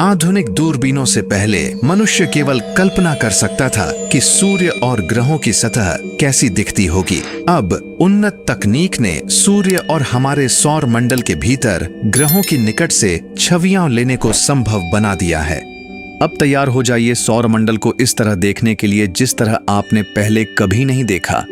आधुनिक दूरबीनों से पहले मनुष्य केवल कल्पना कर सकता था कि सूर्य और ग्रहों की सतह कैसी दिखती होगी। अब उन्नत तकनीक ने सूर्य और हमारे सौर मंडल के भीतर ग्रहों की निकट से छवियां लेने को संभव बना दिया है। अब तैयार हो जाइए सौर मंडल को इस तरह देखने के लिए जिस तरह आपने पहले कभी नहीं देखा।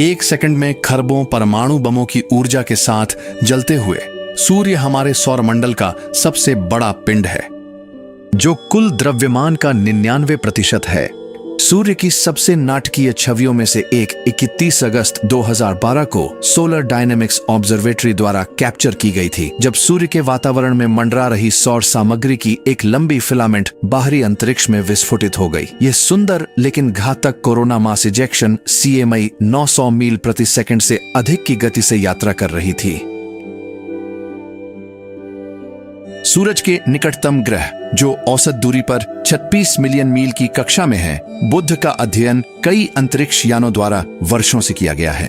एक सेकंड में खरबों परमाणु बमों की ऊर्जा के साथ जलते हुए सूर्य हमारे सौरमंडल का सबसे बड़ा पिंड है, जो कुल द्रव्यमान का 99% है। सूर्य की सबसे नाटकीय छवियों में से एक 31 अगस्त 2012 को सोलर डायनेमिक्स ऑब्जर्वेटरी द्वारा कैप्चर की गई थी, जब सूर्य के वातावरण में मंडरा रही सौर सामग्री की एक लंबी फिलामेंट बाहरी अंतरिक्ष में विस्फोटित हो गई। यह सुंदर लेकिन घातक कोरोना मास इजेक्शन CMI 900 मील प्रति सेकंड से अधिक की गति से यात्रा कर रही थी। सूरज के निकटतम ग्रह, जो औसत दूरी पर 36 मिलियन मील की कक्षा में है, बुध का अध्ययन कई अंतरिक्ष यानों द्वारा वर्षों से किया गया है,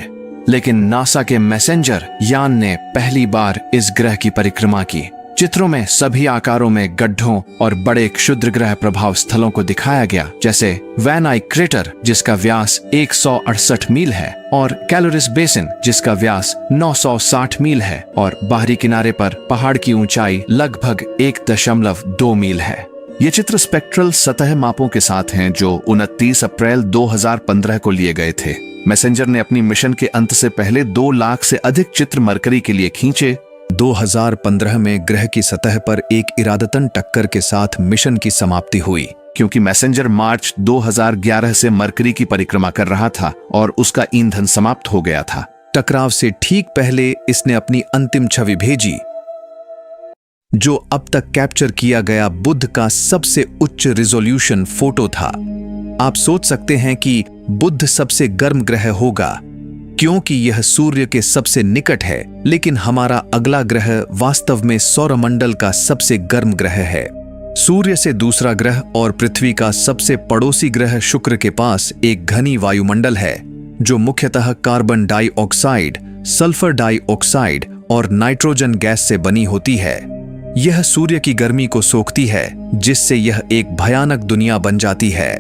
लेकिन नासा के मैसेंजर यान ने पहली बार इस ग्रह की परिक्रमा की। चित्रों में सभी आकारों में गड्ढों और बड़े क्षुद्र ग्रह प्रभाव स्थलों को दिखाया गया, जैसे वैन आई क्रेटर जिसका व्यास 168 मील है और कैलोरिस बेसिन जिसका व्यास 960 मील है और बाहरी किनारे पर पहाड़ की ऊंचाई लगभग 1.2 मील है। ये चित्र स्पेक्ट्रल सतह मापों के साथ हैं जो 29 अप्रैल 2015 को लिए गए थे। मैसेंजर ने अपनी मिशन के अंत से पहले 2 लाख से अधिक चित्र मरकरी के लिए खींचे। 2015 में ग्रह की सतह पर एक इरादतन टक्कर के साथ मिशन की समाप्ति हुई, क्योंकि मैसेंजर मार्च 2011 से मरकरी की परिक्रमा कर रहा था और उसका ईंधन समाप्त हो गया था। टकराव से ठीक पहले इसने अपनी अंतिम छवि भेजी, जो अब तक कैप्चर किया गया बुध का सबसे उच्च रिजोल्यूशन फोटो था। आप सोच सकते हैं कि बुध सबसे गर्म ग्रह होगा क्योंकि यह सूर्य के सबसे निकट है, लेकिन हमारा अगला ग्रह वास्तव में सौरमंडल का सबसे गर्म ग्रह है। सूर्य से दूसरा ग्रह और पृथ्वी का सबसे पड़ोसी ग्रह शुक्र के पास एक घनी वायुमंडल है, जो मुख्यतः कार्बन डाइऑक्साइड, सल्फर डाइऑक्साइड और नाइट्रोजन गैस से बनी होती है। यह सूर्य की गर्मी को सोखती है, जिससे यह एक भयानक दुनिया बन जाती है।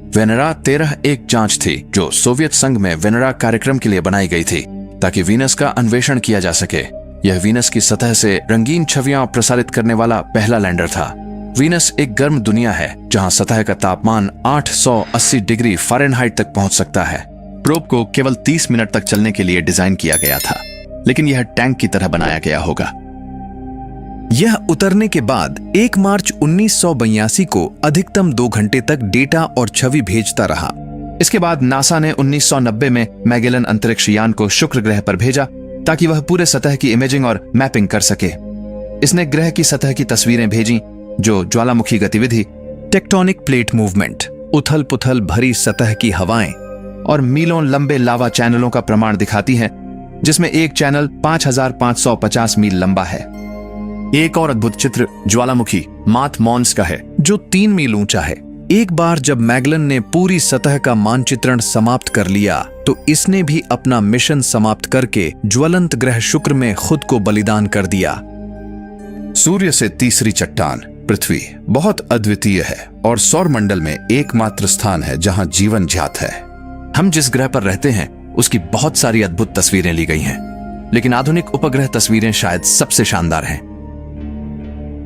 वेनेरा 13 एक जांच थी जो सोवियत संघ में वेनेरा कार्यक्रम के लिए बनाई गई थी, ताकि वीनस का अन्वेषण किया जा सके। यह वीनस की सतह से रंगीन छवियां प्रसारित करने वाला पहला लैंडर था। वीनस एक गर्म दुनिया है जहां सतह का तापमान 880 डिग्री फ़ारेनहाइट तक पहुंच सकता है। प्रोब को केवल 30 मिनट तक चलने के लिए डिजाइन किया गया था, लेकिन यह टैंक की तरह बनाया गया होगा। यह उतरने के बाद 1 मार्च 1982 को अधिकतम 2 घंटे तक डेटा और छवि भेजता रहा। इसके बाद नासा ने 1990 में मैगेलन अंतरिक्ष यान को शुक्र ग्रह पर भेजा ताकि वह पूरे सतह की इमेजिंग और मैपिंग कर सके। इसने ग्रह की सतह की तस्वीरें भेजी जो ज्वालामुखी गतिविधि, टेक्टोनिक प्लेट मूवमेंट, उथल पुथल भरी सतह की हवाएं और मीलों लंबे लावा चैनलों का प्रमाण दिखाती हैं, जिसमें एक चैनल 5550 मील लंबा है। एक और अद्भुत चित्र ज्वालामुखी माथ मॉन्स का है, जो 3 मील ऊंचा है। एक बार जब मैगलन ने पूरी सतह का मानचित्रण समाप्त कर लिया, तो इसने भी अपना मिशन समाप्त करके ज्वलंत ग्रह शुक्र में खुद को बलिदान कर दिया। सूर्य से तीसरी चट्टान पृथ्वी बहुत अद्वितीय है और सौरमंडल में एकमात्र स्थान है जहां जीवन ज्ञात है। हम जिस ग्रह पर रहते हैं उसकी बहुत सारी अद्भुत तस्वीरें ली गई हैं, लेकिन आधुनिक उपग्रह तस्वीरें शायद सबसे शानदार हैं।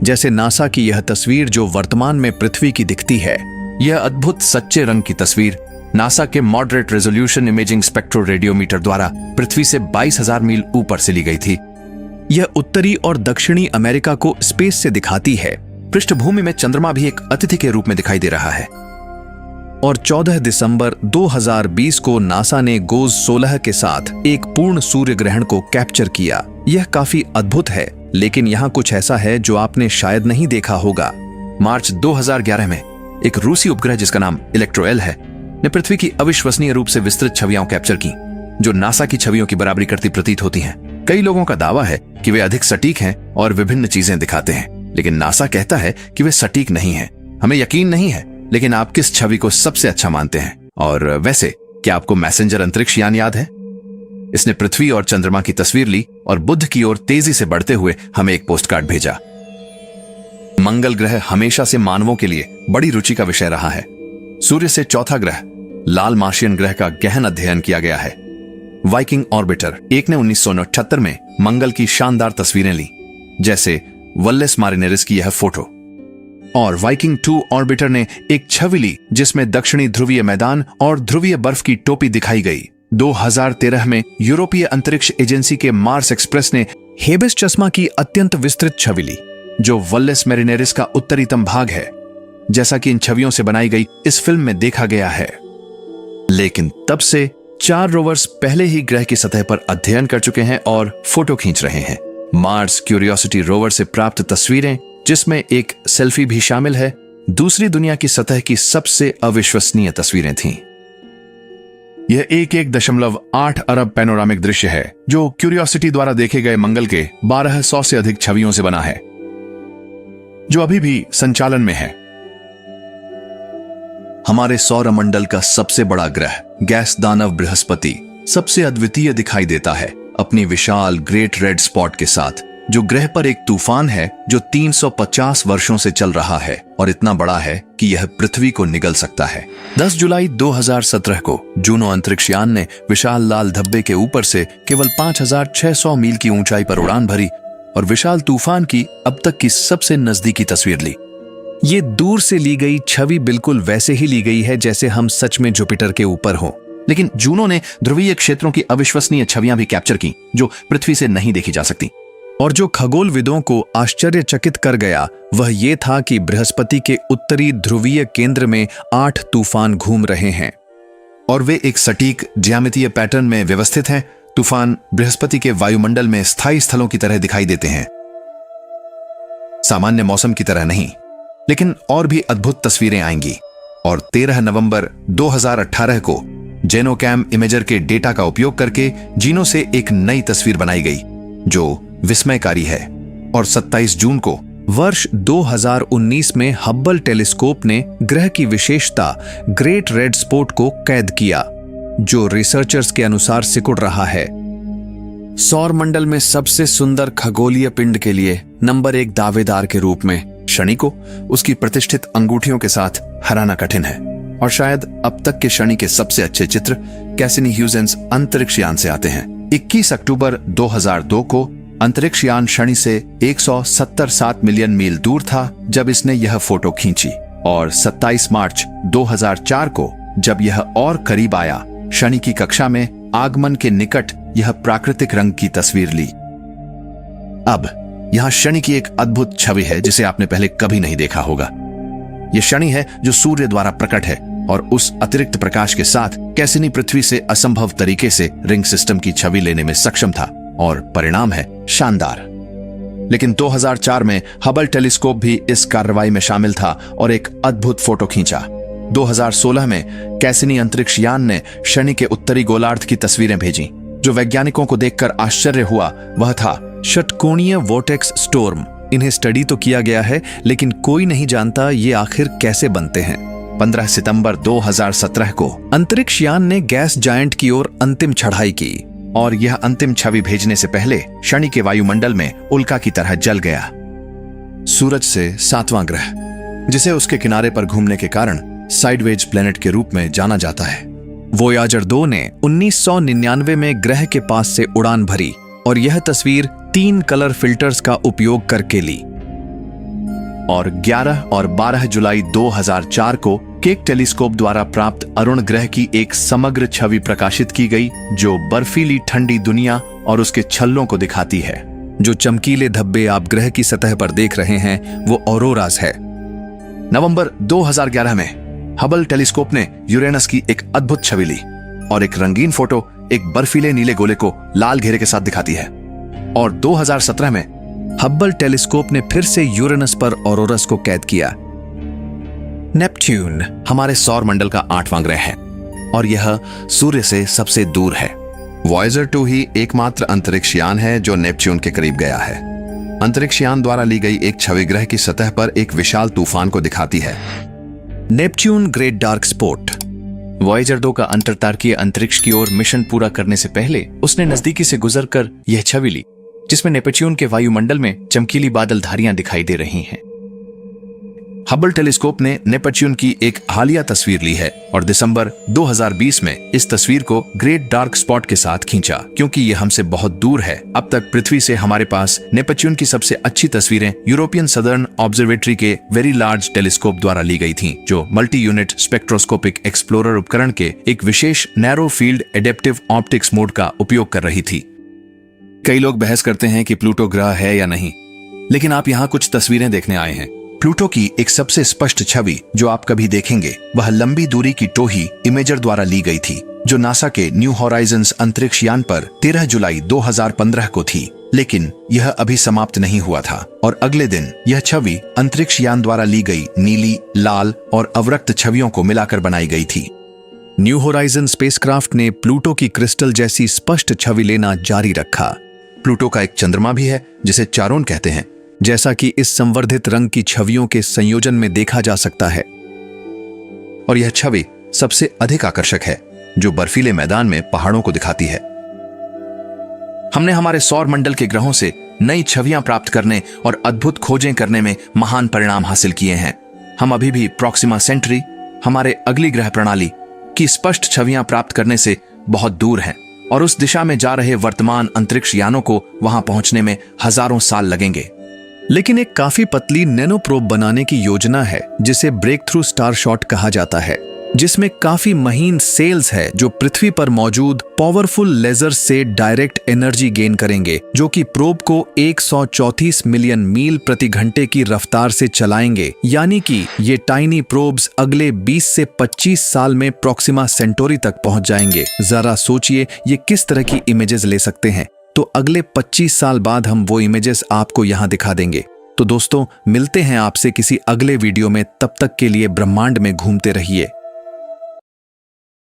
जैसे नासा की यह तस्वीर जो वर्तमान में पृथ्वी की दिखती है। यह अद्भुत सच्चे रंग की तस्वीर नासा के moderate resolution imaging spectro radiometer द्वारा पृथ्वी से 22,000 मील ऊपर से ली गई थी। यह उत्तरी और दक्षिणी अमेरिका को स्पेस से दिखाती है। पृष्ठभूमि में चंद्रमा भी एक अतिथि के रूप में दिखाई दे रहा है। और 14 दिसंबर 2020 को नासा ने गोज 16 के साथ एक पूर्ण सूर्य ग्रहण को कैप्चर किया। यह काफी अद्भुत है, लेकिन यहाँ कुछ ऐसा है जो आपने शायद नहीं देखा होगा। मार्च 2011 में एक रूसी उपग्रह जिसका नाम इलेक्ट्रोएल है ने पृथ्वी की अविश्वसनीय रूप से विस्तृत छवियां कैप्चर की, जो नासा की छवियों की बराबरी करती प्रतीत होती हैं। कई लोगों का दावा है कि वे अधिक सटीक हैं और विभिन्न चीजें दिखाते हैं, लेकिन नासा कहता है कि वे सटीक नहीं हैं। हमें यकीन नहीं है, लेकिन आप किस छवि को सबसे अच्छा मानते हैं? और वैसे क्या आपको मैसेंजर अंतरिक्ष यान याद है? इसने पृथ्वी और चंद्रमा की तस्वीर ली और बुध की ओर तेजी से बढ़ते हुए हमें एक पोस्टकार्ड भेजा। मंगल ग्रह हमेशा से मानवों के लिए बड़ी रुचि का विषय रहा है। सूर्य से चौथा ग्रह लाल मार्शियन ग्रह का गहन अध्ययन किया गया है। वाइकिंग ऑर्बिटर 1 ने 1978 में मंगल की शानदार तस्वीरें ली, जैसे वल्लेस मारिनेरिस की यह फोटो। और वाइकिंग 2 ऑर्बिटर ने एक छवि ली जिसमें दक्षिणी ध्रुवीय मैदान और ध्रुवीय बर्फ की टोपी दिखाई गई। 2013 में यूरोपीय अंतरिक्ष एजेंसी के मार्स एक्सप्रेस ने हेबेस चश्मा की अत्यंत विस्तृत छवि ली, जो वल्लेस मैरिनेरिस का उत्तरीतम भाग है, जैसा कि इन छवियों से बनाई गई इस फिल्म में देखा गया है। लेकिन तब से 4 रोवर्स पहले ही ग्रह की सतह पर अध्ययन कर चुके हैं और फोटो खींच रहे हैं। मार्स क्यूरियोसिटी रोवर से प्राप्त तस्वीरें, जिसमें एक सेल्फी भी शामिल है, दूसरी दुनिया की सतह की सबसे अविश्वसनीय तस्वीरें थीं। यह 1.8 अरब पैनोरामिक दृश्य है, जो क्यूरियोसिटी द्वारा देखे गए मंगल के 1200 से अधिक छवियों से बना है, जो अभी भी संचालन में है। हमारे सौरमंडल का सबसे बड़ा ग्रह गैस दानव बृहस्पति सबसे अद्वितीय दिखाई देता है अपनी विशाल ग्रेट रेड स्पॉट के साथ, जो ग्रह पर एक तूफान है जो 350 वर्षों से चल रहा है और इतना बड़ा है कि यह पृथ्वी को निगल सकता है। 10 जुलाई 2017 को जूनो अंतरिक्ष यान ने विशाल लाल धब्बे के ऊपर से केवल 5600 मील की ऊंचाई पर उड़ान भरी और विशाल तूफान की अब तक की सबसे नजदीकी तस्वीर ली। ये दूर से ली गई छवि बिल्कुल वैसे ही ली गई है जैसे हम सच में जुपिटर के ऊपर हों, लेकिन जूनो ने ध्रुवीय क्षेत्रों की अविश्वसनीय छवियां भी कैप्चर की जो पृथ्वी से नहीं देखी जा सकती। और जो खगोलविदों को आश्चर्यचकित कर गया वह ये था कि बृहस्पति के उत्तरी ध्रुवीय केंद्र में 8 तूफान घूम रहे हैं और वे एक सटीक ज्यामितीय पैटर्न में व्यवस्थित हैं। तूफान बृहस्पति के वायुमंडल में स्थायी स्थलों की तरह दिखाई देते हैं, सामान्य मौसम की तरह नहीं। लेकिन और भी अद्भुत तस्वीरें आएंगी और 13 नवंबर 2018 को जेनोकैम इमेजर के डेटा का उपयोग करके जीनो से एक नई तस्वीर बनाई गई जो विस्मयकारी है। और 27 जून को वर्ष 2019 में हब्बल टेलीस्कोप ने ग्रह की विशेषता ग्रेट रेड स्पॉट को कैद किया, जो रिसर्चर्स के अनुसार सिकुड़ रहा है। सौरमंडल में सबसे सुंदर खगोलीय पिंड के लिए नंबर 1 दावेदार के रूप में शनि को उसकी प्रतिष्ठित अंगूठियों के साथ हराना कठिन है। और शायद अब तक के शनि के सबसे अच्छे चित्र कैसिनी ह्यूजेंस अंतरिक्ष यान से आते हैं। 21 अक्टूबर 2002 को अंतरिक्ष यान शनि से 177 मिलियन मील दूर था जब इसने यह फोटो खींची, और 27 मार्च 2004 को जब यह और करीब आया, शनि की कक्षा में आगमन के निकट यह प्राकृतिक रंग की तस्वीर ली। अब यहां शनि की एक अद्भुत छवि है जिसे आपने पहले कभी नहीं देखा होगा। यह शनि है जो सूर्य द्वारा प्रकट है और उस अतिरिक्त प्रकाश के साथ कैसिनी पृथ्वी से असंभव तरीके से रिंग सिस्टम की छवि लेने में सक्षम था और परिणाम है शानदार। लेकिन 2004 में हबल टेलीस्कोप भी इस कार्रवाई में शामिल था और एक अद्भुत फोटो खींचा। 2016 में कैसिनी अंतरिक्ष यान ने शनि के उत्तरी गोलार्ध की तस्वीरें भेजी। जो वैज्ञानिकों को देखकर आश्चर्य हुआ वह था षटकोणीय वोर्टेक्स स्टॉर्म। इन्हें स्टडी तो किया गया है लेकिन कोई नहीं जानता ये आखिर कैसे बनते हैं। 15 सितंबर 2017 को अंतरिक्ष यान ने गैस जायंट की ओर अंतिम चढ़ाई की और यह अंतिम छवि भेजने से पहले शनि के वायुमंडल में उल्का की तरह जल गया। सूरज से 7वां ग्रह, जिसे उसके किनारे पर घूमने के कारण साइडवेज प्लेनेट के रूप में जाना जाता है, वोयाजर 2 ने 1999 में ग्रह के पास से उड़ान भरी और यह तस्वीर 3 कलर फिल्टर्स का उपयोग करके ली। और 11 और 12 जुलाई 2004 को केक टेलीस्कोप द्वारा प्राप्त अरुण ग्रह की एक समग्र छवि प्रकाशित की गई जो बर्फीली ठंडी दुनिया और उसके छल्लों को दिखाती है। जो चमकीले धब्बे आप ग्रह की सतह पर देख रहे हैं वो ऑरोरास है। नवंबर 2011 में हबल टेलीस्कोप ने यूरेनस की एक अद्भुत छवि ली और एक रंगीन फोटो एक बर्फीले नीले गोले को लाल घेरे के साथ दिखाती है। और 2017 में हब्बल टेलीस्कोप ने फिर से यूरेनस पर ऑरोरस को कैद किया। नेपट्यून हमारे सौर मंडल का 8वां ग्रह है और यह सूर्य से सबसे दूर है। वॉयेजर 2 ही एकमात्र अंतरिक्ष यान है जो नेपच्यून के करीब गया है। अंतरिक्ष यान द्वारा ली गई एक छवि ग्रह की सतह पर एक विशाल तूफान को दिखाती है। Neptune great dark spot. Voyager 2 का अंतरतारकीय अंतरिक्ष की ओर मिशन पूरा करने से पहले उसने नजदीकी से गुजरकर यह छवि ली, जिसमें नेपच्यून के वायुमंडल में चमकीली बादल धारियां दिखाई दे रही हैं। हबल टेलीस्कोप ने नेपच्यून की एक हालिया तस्वीर ली है और दिसंबर 2020 में इस तस्वीर को ग्रेट डार्क स्पॉट के साथ खींचा। क्योंकि ये हमसे बहुत दूर है, अब तक पृथ्वी से हमारे पास नेपच्यून की सबसे अच्छी तस्वीरें यूरोपियन सदर्न ऑब्जर्वेटरी के वेरी लार्ज टेलीस्कोप द्वारा ली गई थीं, जो मल्टी यूनिट स्पेक्ट्रोस्कोपिक एक्सप्लोरर उपकरण के एक विशेष narrow field adaptive optics mode का उपयोग कर रही थी। कई लोग बहस करते हैं कि प्लूटो ग्रह है या नहीं, लेकिन आप यहाँ कुछ तस्वीरें देखने आए हैं। प्लूटो की एक सबसे स्पष्ट छवि जो आप कभी देखेंगे वह लंबी दूरी की टोही इमेजर द्वारा ली गई थी, जो नासा के न्यू होराइजन्स अंतरिक्ष यान पर 13 जुलाई 2015 को थी। लेकिन यह अभी समाप्त नहीं हुआ था और अगले दिन यह छवि अंतरिक्ष यान द्वारा ली गई नीली, लाल और अवरक्त छवियों को मिलाकर बनाई गई थी। न्यू होराइजन स्पेसक्राफ्ट ने प्लूटो की क्रिस्टल जैसी स्पष्ट छवि लेना जारी रखा। प्लूटो का एक चंद्रमा भी है जिसे चारोन कहते हैं, जैसा कि इस संवर्धित रंग की छवियों के संयोजन में देखा जा सकता है। और यह छवि सबसे अधिक आकर्षक है, जो बर्फीले मैदान में पहाड़ों को दिखाती है। हमने हमारे सौर मंडल के ग्रहों से नई छवियां प्राप्त करने और अद्भुत खोजें करने में महान परिणाम हासिल किए हैं। हम अभी भी प्रॉक्सिमा सेंटरी, हमारे अगली ग्रह प्रणाली की स्पष्ट छवियां प्राप्त करने से बहुत दूर हैं और उस दिशा में जा रहे वर्तमान अंतरिक्ष यानों को वहां पहुंचने में हजारों साल लगेंगे। लेकिन एक काफी पतली नैनोप्रोब बनाने की योजना है जिसे ब्रेक थ्रू स्टार शॉट कहा जाता है, जिसमें काफी महीन सेल्स है जो पृथ्वी पर मौजूद पावरफुल लेजर से डायरेक्ट एनर्जी गेन करेंगे, जो कि प्रोब को 134 मिलियन मील प्रति घंटे की रफ्तार से चलाएंगे। यानी कि ये टाइनी प्रोब्स अगले 20 से 25 साल में प्रॉक्सिमा सेंटोरी तक पहुंच जाएंगे। जरा सोचिए ये किस तरह की इमेजेस ले सकते हैं। तो अगले 25 साल बाद हम वो इमेजेस आपको यहां दिखा देंगे। तो दोस्तों, मिलते हैं आपसे किसी अगले वीडियो में। तब तक के लिए ब्रह्मांड में घूमते रहिए।